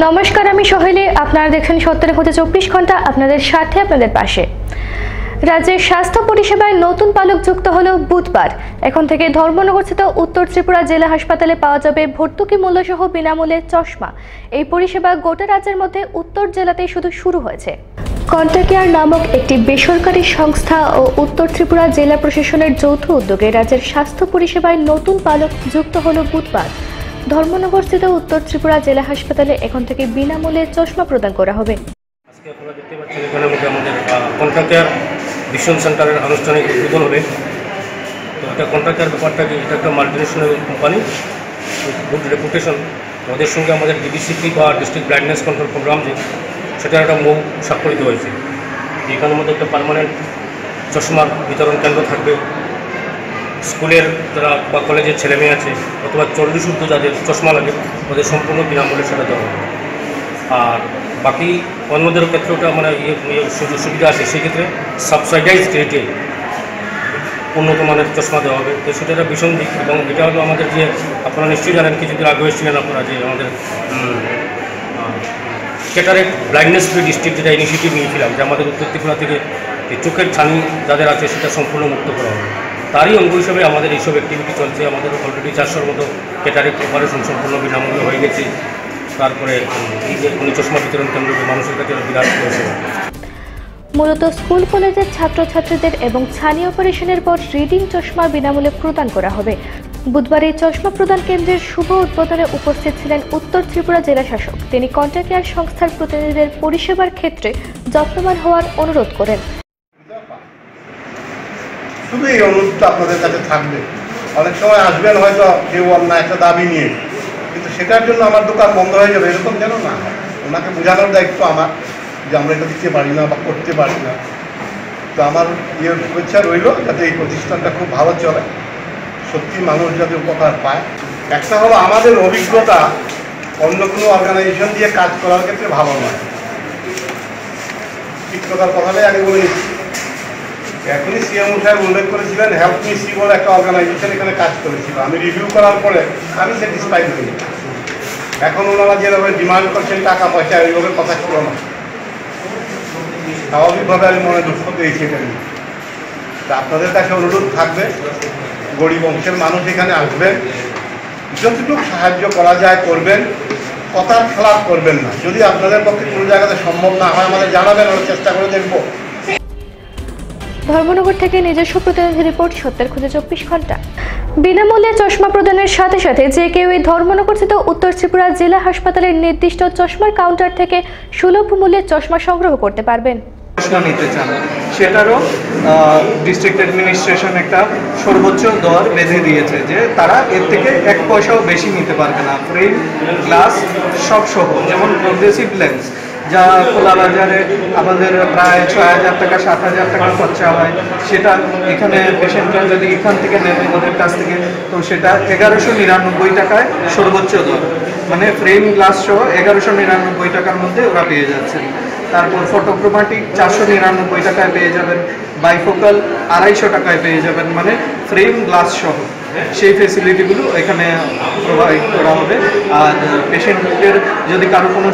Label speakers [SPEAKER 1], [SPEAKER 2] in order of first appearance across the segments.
[SPEAKER 1] নমস্কার, আমি সোহেলি। আপনারা দেখছেন ৭০ ঘন্টা আপনাদের সাথে, আপনাদের পাশে। রাজ্যের স্বাস্থ্য পরিষেবায় নতুন পালক যুক্ত হলো বুধবার। এখন থেকে ধর্মনগরস্থিত উত্তর ত্রিপুরা জেলা হাসপাতালে পাওয়া যাবে ভর্তুকি মূল্যসহ বিনামূল্যে চশমা। এই পরিষেবা গোটা রাজ্যের মধ্যে উত্তর জেলাতেই শুধু শুরু হয়েছে। কন্টাকেয়ার নামক একটি বেসরকারি সংস্থা ও উত্তর ত্রিপুরা জেলা প্রশাসনের যৌথ উদ্যোগে রাজ্যের স্বাস্থ্য পরিষেবায় নতুন পালক যুক্ত হলো বুধবার। ধর্মনগরস্থিত উত্তর ত্রিপুরা জেলা হাসপাতালে এখন থেকে বিনামূল্যে চশমা প্রদান করা হবে।
[SPEAKER 2] আজকে আপনারা দেখতে পাচ্ছেন এখানে আমাদের কন্ট্রাক্টার ভিশন সেন্টারের আনুষ্ঠানিক উদ্বোধন হবে। তো এটা কন্ট্রাক্টার ব্যাপারটা কি, এটা একটা মাল্টিনেশনাল কোম্পানি, গুড রেপুটেশন। ওদের সঙ্গে আমাদের ডিবিসিপি বা ডিস্ট্রিক্ট ব্লাইন্ডনেস কন্ট্রোল প্রোগ্রাম যে সেটা একটা মৌ স্বাক্ষরিত হয়েছে। এখানের মধ্যে একটা পার্মানেন্ট চশমার বিতরণ কেন্দ্র থাকবে। স্কুলের যারা বা কলেজের ছেলেমেয়ে আছে অথবা 40 ঊর্ধ্ব যাদের চশমা লাগে ওদের সম্পূর্ণ বিনামূল্যে সেটা দেওয়া হবে। আর বাকি অন্যদের ক্ষেত্রে মানে সুযোগ সুবিধা আছে, সেক্ষেত্রে সাবসাইডাইজ রেটে উন্নত মানের চশমা দেওয়া হবে। তো সেটা একটা ভীষণ দিক। এবং এটা হলো আমাদের যে আপনারা নিশ্চয়ই জানেন, কিছুদিন আগে এসেছিলেন আপনারা, যে আমাদের ক্যাটারেক্ট ব্লাইন্ডনেস ফ্রি ডিস্ট্রিক্ট যেটা ইনিশিয়েটিভ নিয়েছিলাম, যে আমাদের উত্তর ত্রিপুরা থেকে চোখের ছানি যাদের আছে সেটা সম্পূর্ণ মুক্ত করা হবে। তারই অঙ্গ হিসেবে আমাদের এইসব অ্যাক্টিভিটি চলছে। আমাদের অলরেডি 400-র মতো ক্যাটারেক্ট অপারেশন সম্পূর্ণ বিনামূল্য হয়ে গেছে। তারপরে এই যে চশমা বিতরণ কেন্দ্র মানুষের কাছে বিরাট হয়েছে।
[SPEAKER 1] মূলত স্কুল কলেজের ছাত্রছাত্রীদের এবং ছানি অপারেশনের পর রিডিং চশমা বিনামূল্যে প্রদান করা হবে। বুধবার এই চশমা প্রদান কেন্দ্রের শুভ উদ্বোধনে উপস্থিত ছিলেন উত্তর ত্রিপুরা জেলা শাসক। তিনি কন্টাকেয়ার সংস্থার প্রতিনিধিদের পরিষেবার ক্ষেত্রে যত্নবান হওয়ার অনুরোধ করেন।
[SPEAKER 3] শুধু এই অনুরোধটা আপনাদের কাছে থাকবে। অনেক সময় আসবেন হয়তো কেউ অন্য একটা দাবি নিয়ে, কিন্তু সেটার জন্য আমার দোকান বন্ধ হয়ে যাবে এরকম যেন না হয়। ওনাকে বোঝানোর দায়িত্ব আমার, যে আমরা এটা দিতে পারি না বা করতে পারি না। তো আমার শুভেচ্ছা রইল যাতে এই প্রতিষ্ঠানটা খুব ভালো চলে, সত্যি মানুষ যাতে উপকার পায়। একটা হলো আমাদের অভিজ্ঞতা অন্য কোনো অর্গানাইজেশন দিয়ে কাজ করার ক্ষেত্রে ভালো নয়। শিক্ষতার কথাটাই আগে বলে নিচ্ছি। এখনই সিএম সাহেব উল্লেখ করেছিলেন হেল্প মি সি বলে একটা অর্গানাইজেশন এখানে কাজ করেছিল। আমি রিভিউ করার পরে আমি স্যাটিসফাইড হইনি। এখন ওনারা যেভাবে ডিমান্ড করছেন টাকা পয়সা, ওইভাবে কথা ছিল না। স্বাভাবিকভাবে আমি মনে দুঃখ পেয়েছি এটা নিয়ে। তা আপনাদের কাছে অনুরোধ থাকবে, গরিব অংশের মানুষ এখানে আসবেন, যতটুকু সাহায্য করা যায় করবেন, কথার খেলাপ করবেন না। যদি আপনাদের পক্ষে কোনো জায়গাতে সম্ভব না হয় আমাদের জানাবেন, আমরা চেষ্টা করে দেখব।
[SPEAKER 1] ধর্মনগর থেকে নিজস্ব প্রতিনিধি রিপোর্ট, ৭০ ঘন্টা। বিনামূল্যে চশমা প্রদানের সাথে সাথে যে কেউ এই ধর্মনগরস্থিত উত্তর ত্রিপুরা জেলা হাসপাতালের নির্দিষ্ট চশমার কাউন্টার থেকে সুলভ মূল্যে চশমা সংগ্রহ করতে পারবেন।
[SPEAKER 4] চশমা নিতে চান সেটারও ডিস্ট্রিক্ট অ্যাডমিনিস্ট্রেশন একটা সর্বোচ্চ দর বেঁধে দিয়েছে, যে তারা এর থেকে 1 পয়সাও বেশি নিতে পারবে না। ফ্রেম, গ্লাস সব সহ, যেমন প্রোগ্রেসিভ লেন্স যা খোলা বাজারে আমাদের প্রায় 6,000 টাকা 7,000 টাকা খরচা হয়, সেটা এখানে পেশেন্টরা যদি এখান থেকে নেন ওদের কাছ থেকে, তো সেটা 1199 টাকায় সর্বোচ্চ দর। মানে ফ্রেম গ্লাস সহ 1199 টাকার মধ্যে ওরা পেয়ে যাচ্ছেন। তারপর ফটোক্রোমাটিক 499 টাকায় পেয়ে যাবেন, বাইফোকাল 250 টাকায় পেয়ে যাবেন, মানে ফ্রেম গ্লাস সহ সেই ফেসিলিটিগুলো এখানে প্রোভাইড করা হবে। আর পেশেন্টের যদি কারো কোনো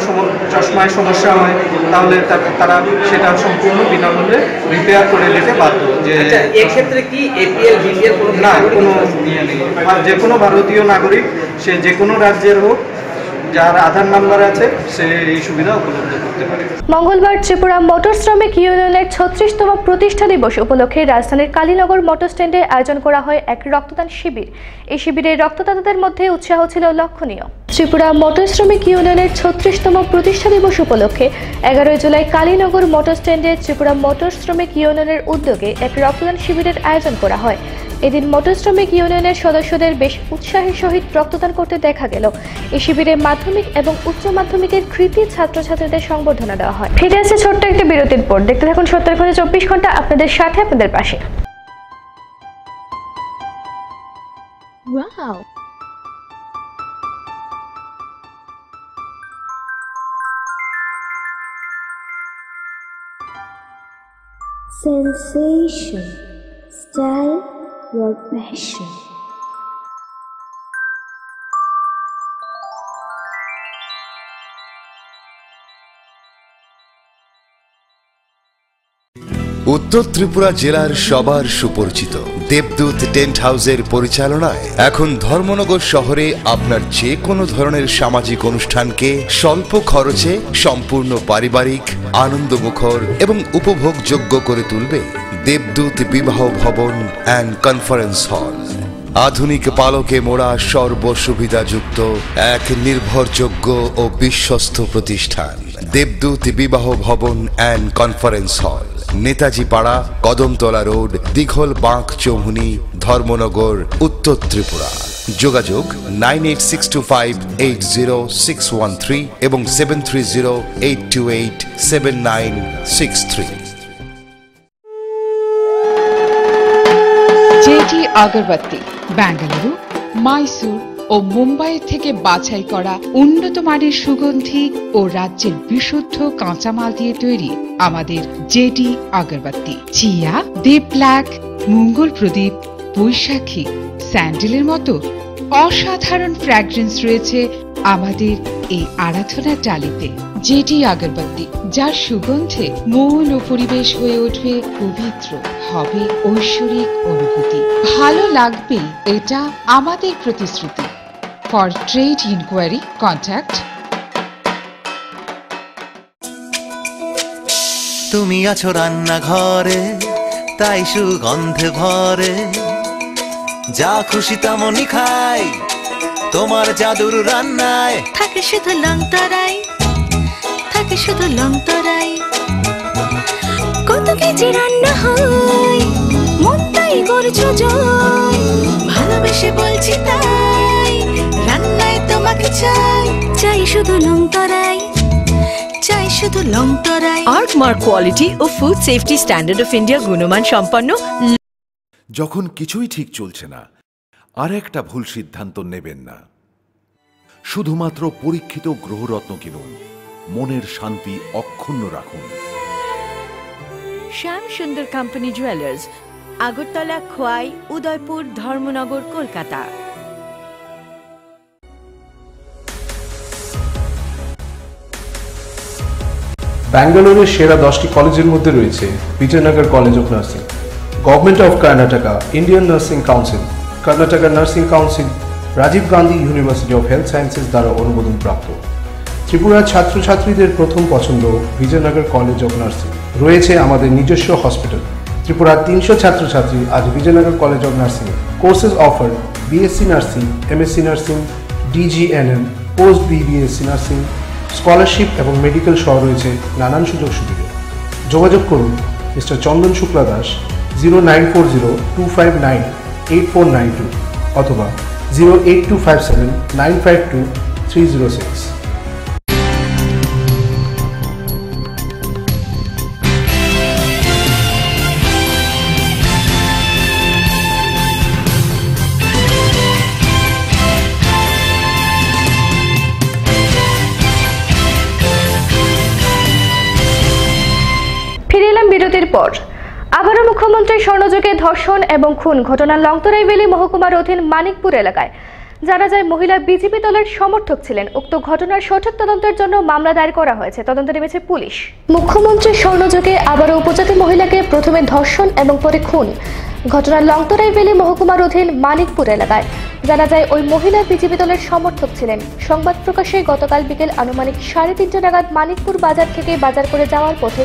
[SPEAKER 4] চশমায় সমস্যা হয় তাহলে তারা সেটা সম্পূর্ণ বিনামূল্যে রিপেয়ার করে দিতে বাধ্য। যে
[SPEAKER 5] এক্ষেত্রে কি এপিএল বিপিএল
[SPEAKER 4] না, কোনো নিয়ে নেই। আর যে কোনো ভারতীয় নাগরিক, সে যে কোনো রাজ্যের হোক, যার আধার নাম্বার আছে, সে এই সুবিধা উপলব্ধ করতে পারে।
[SPEAKER 1] মঙ্গলবার ত্রিপুরা মোটর শ্রমিক ইউনিয়নের 36তম প্রতিষ্ঠা দিবস উপলক্ষে রাজধানীর কালীনগর মোটর স্ট্যান্ডে আয়োজন করা হয় এক রক্তদান শিবির। এই শিবিরে রক্তদাতাদের মধ্যে উৎসাহ ছিল লক্ষণীয়। ত্রিপুরা মোটর শ্রমিক ইউনিয়নের 36তম প্রতিষ্ঠা দিবস উপলক্ষে 11 জুলাই কালীনগর মোটর স্ট্যান্ডে ত্রিপুরা মোটর শ্রমিক ইউনিয়নের উদ্যোগে এক রক্তদান শিবিরের আয়োজন করা হয়। এদিন মোটর শ্রমিক ইউনিয়নের সদস্যদের বেশ উৎসাহের সহিত রক্তদান করতে দেখা গেল। এই শিবিরে মাধ্যমিক এবং উচ্চ মাধ্যমিকের কৃতি ছাত্রছাত্রীদের সংবর্ধনা দেওয়া হয়। ফিরে আসছে ছোট্ট একটি বিরতির পর। দেখতে থাকুন ৭০ ঘন্টা আপনাদের সাথে, আপনাদের পাশে।
[SPEAKER 6] Wow. Sensation, style, your passion.
[SPEAKER 7] উত্তর ত্রিপুরা জেলার সবার সুপরিচিত দেবদূত টেন্ট হাউসের পরিচালনায় এখন ধর্মনগর শহরে আপনার যে কোনো ধরনের সামাজিক অনুষ্ঠানকে স্বল্প খরচে সম্পূর্ণ পারিবারিক, আনন্দমুখর এবং উপভোগযোগ্য করে তুলবে দেবদূত বিবাহ ভবন অ্যান্ড কনফারেন্স হল। আধুনিক পালকে মোড়া সর্বসুবিধাযুক্ত এক নির্ভরযোগ্য ও বিশ্বস্ত প্রতিষ্ঠান দেবদূত বিবাহ ভবন অ্যান্ড কনফারেন্স হল, নেতাজি পাড়া, কদমতলা রোড, দিঘল বাঁক চৌমুহনী, ধর্মনগর, উত্তর ত্রিপুরা। যোগাযোগ 9862580613 এবং 7308287963।
[SPEAKER 8] জেটি আগরবাতি বেঙ্গালুরু, মাইসুর ও মুম্বাই থেকে বাছাই করা উন্নত মানের সুগন্ধি ও রাজ্যের বিশুদ্ধ কাঁচামাল দিয়ে তৈরি আমাদের জেটি আগরবাতি। চিয়া, দীপ ব্ল্যাক, মঙ্গল প্রদীপ, বৈশাখী, স্যান্ডেলের মতো অসাধারণ ফ্র্যাগ্রেন্স রয়েছে আমাদের এই আরাধনার ডালিতে। জেটি আগরবাতি, যার সুগন্ধে মন ও পরিবেশ হয়ে উঠবে পবিত্র, হবে ঐশ্বরিক অনুভূতি। ভালো লাগবে, এটা আমাদের প্রতিশ্রুতি। For trade inquiry contact.
[SPEAKER 9] তুমি আছো রান্নাঘরে, তাই সুগন্ধে ভরে, যা খুশি তেমনই খাই তোমার জাদুর রান্নায়।
[SPEAKER 10] থাকে শুধু লংতরাই, থাকে শুধু লংতরাই, কত কেজি রান্না হয়, মন তাই করছো জয়, ভালোবেসে বলছি তাই, রান্নায় তোমাকে চাই, চাই শুধু লংতরাই, চাই শুধু লংতরাই।
[SPEAKER 11] আর্কমার্ক কোয়ালিটি ও food safety standard of India গুণমান সম্পন্ন।
[SPEAKER 12] যখন কিছুই ঠিক চলছে না, আর একটা ভুল সিদ্ধান্ত নেবেন না। শুধুমাত্র পরীক্ষিত গ্রহরত্ন কিনুন, মনের শান্তি অক্ষুণ্ণ রাখুন।
[SPEAKER 11] Shyam Sundar company jewellers, Agartala, Khowai, Udaipur, Dharmanagar, Kolkata.
[SPEAKER 13] ব্যাঙ্গালোরের সেরা 10টি কলেজের মধ্যে রয়েছে Vijaynagar college of nursing, government of Karnataka, Indian nursing council, Karnataka nursing council, Rajiv Gandhi university of health sciences দ্বারা অনুমোদন প্রাপ্ত। ত্রিপুরার ছাত্রছাত্রীদের প্রথম পছন্দ বিজয়নগর কলেজ অফ নার্সিং। রয়েছে আমাদের নিজস্ব হসপিটাল। ত্রিপুরার 300 ছাত্রছাত্রী আজ Vijaynagar college of nursing. Courses offer BSc nursing, MSc nursing, DGNM, post BBSc nursing, scholarship এবং মেডিকেল সহ রয়েছে নানান সুযোগ সুবিধা। যোগাযোগ করুন মিস্টার চন্দন শুক্লা দাস 094025988492 অথবা 08257952306।
[SPEAKER 1] বিরতির পর আবারও মুখ্যমন্ত্রী স্বর্ণযুগে ধর্ষণ এবং খুন ঘটনার লংতরাই ভ্যালি মহকুমার অধীন মানিকপুর এলাকায় জানা যায় মহিলা বিজেপি দলের সমর্থক ছিলেন। উক্ত ঘটনার সঠিক তদন্তের জন্য মামলা দায়ের করা হয়েছে। তদন্তে নেমেছে পুলিশ। মুখ্যমন্ত্রী স্বর্ণযুগে আবারও উপজাতি মহিলাকে প্রথমে ধর্ষণ এবং পরে খুন ঘটনার লংতরাই ভ্যালি মহকুমার অধীন মানিকপুর এলাকায় জানা যায় ওই মহিলা বিজেপি দলের সমর্থক ছিলেন। সংবাদ প্রকাশে গতকাল বিকেল আনুমানিক 3:30 নাগাদ মানিকপুর বাজার থেকে বাজার করে যাওয়ার পথে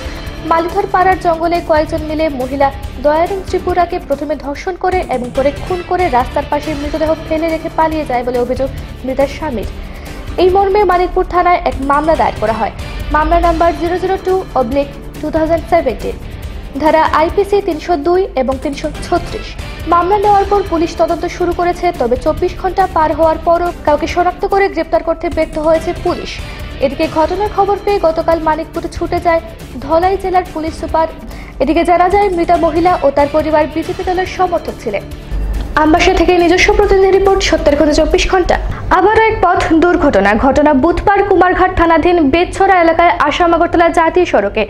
[SPEAKER 1] মালিথর পাড়ার জঙ্গলে কয়েকজন মিলে মহিলা দয়ারিং ত্রিপুরাকে প্রথমে ধর্ষণ করে এবং পরে খুন করে রাস্তার পাশে মৃতদেহ ফেলে রেখে পালিয়ে যায় বলে অভিযোগ মৃতের স্বামীর। এই মর্মে মানিকপুর থানায় এক মামলা দায়ের করা হয়। মামলা নাম্বার 002/2017, ধারা IPC 302 এবং 336। মামলা নেওয়ার পর পুলিশ তদন্ত শুরু করেছে। তবে 24 ঘন্টা পার হওয়ার পরও কাউকে শনাক্ত করে গ্রেপ্তার করতে ব্যর্থ হয়েছে পুলিশ। এদিকে ঘটনার খবর পেয়ে গতকাল মানিকপুরে ছুটে যায় ধলাই জেলার পুলিশ সুপার। এদিকে জানা যায় মৃতা মহিলা ও তার পরিবার বিজেপি দলের সমর্থক ছিলেন। আমবাসা থেকে নিজস্ব প্রতিনিধি রিপোর্ট, সত্যের খোঁজে 24 ঘন্টা। আবারও এক পথ ঘটনা বুধবার কুমারঘাট থানাধীন বেতছড়া এলাকায় আসাম আগরতলা জাতীয় সড়কে।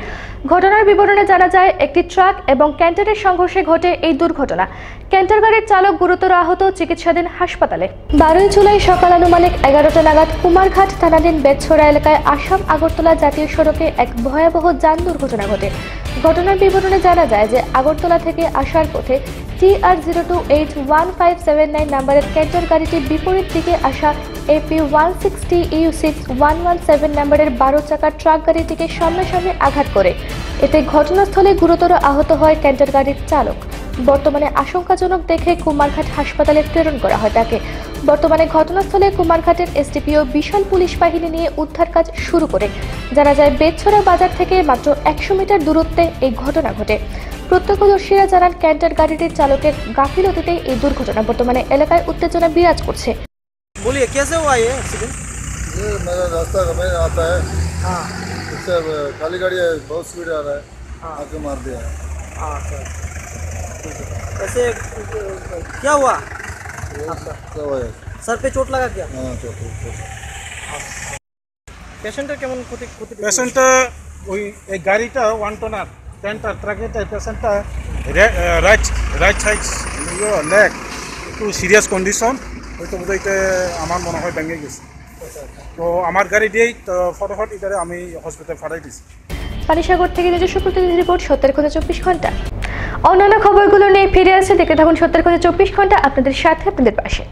[SPEAKER 1] ঘটনার বিবরণে জানা যায়, একটি ট্রাক এবং ক্যান্টারের সংঘর্ষে ঘটে এই দুর্ঘটনা। ক্যান্টার গাড়ির চালক গুরুতর আহত, চিকিৎসাধীন হাসপাতালে। 12 জুলাই সকাল আনুমানিক 11টা নাগাদ কুমারঘাট থানাধীন বেতছড়া এলাকায় আসাম আগরতলা জাতীয় সড়কে এক ভয়াবহ যান দুর্ঘটনা ঘটে। ঘটনার বিবরণে জানা যায় যে আগরতলা থেকে আসার পথে TR028157 নাম্বারের ক্যান্টার গাড়িটি বিপরীত দিকে আসা AP160EU6117 নাম্বারের 12 চাকার ট্রাক গাড়িটিকে সামনাসামনি আঘাত করে। এতে ঘটনাস্থলে গুরুতর আহত হয় ক্যান্টার গাড়ির চালক। বর্তমানে আশঙ্কাজনক দেখে কুমারঘাট হাসপাতালে প্রেরণ করা হয় তাকে। বর্তমানে ঘটনাস্থলে কুমারঘাটের এসডিপিও বিশাল পুলিশ বাহিনী নিয়ে উদ্ধার কাজ শুরু করে। জানা যায়, বেতছড়া বাজার থেকে মাত্র 100 মিটার দূরত্বে এই ঘটনা ঘটে। প্রত্যক্ষদর্শীরা জানান, ক্যান্টার গাড়িটির চালকের গাফিলতিতেই এই দুর্ঘটনা। বর্তমানে এলাকায় উত্তেজনা বিরাজ করছে।
[SPEAKER 14] बोलिए कैसे हुआ ये एक्सीडेंट?
[SPEAKER 15] ये मेरा रास्ता में आता है, हाँ, इससे काली गाड़ी है, बहुत स्पीड आ रहा है, हाँ, आके मार दिया है।
[SPEAKER 14] हाँ सर, ऐसे क्या हुआ?
[SPEAKER 15] क्या हुआ?
[SPEAKER 14] सर पे चोट लगा क्या?
[SPEAKER 15] हाँ, चोट।
[SPEAKER 14] পেশেন্টের কেমন ক্ষতি?
[SPEAKER 16] পেশেন্টটা ওই এই গাড়িটা 1 টনার ক্যান্টার ট্রাকেতে পেশেন্টটা রাইট সাইড লেগ একটু সিরিয়াস কন্ডিশন, হয়তো বোধহয় আমার মনে হয় ভেঙে গেছে। তো আমার গাড়ি দিয়েই ফটোফট এটারে আমি হসপিটাল পাঠাই দিয়েছি।
[SPEAKER 1] পানিসাগর থেকে নিজস্ব প্রতিনিধি রিপোর্ট, সত্যের খোঁজে 24 ঘন্টা। অন্যান্য খবরগুলো নিয়ে ফিরে আসছে, দেখতে থাকুন সত্যের খোঁজে 24 ঘন্টা, আপনাদের সাথে, আপনাদের পাশে।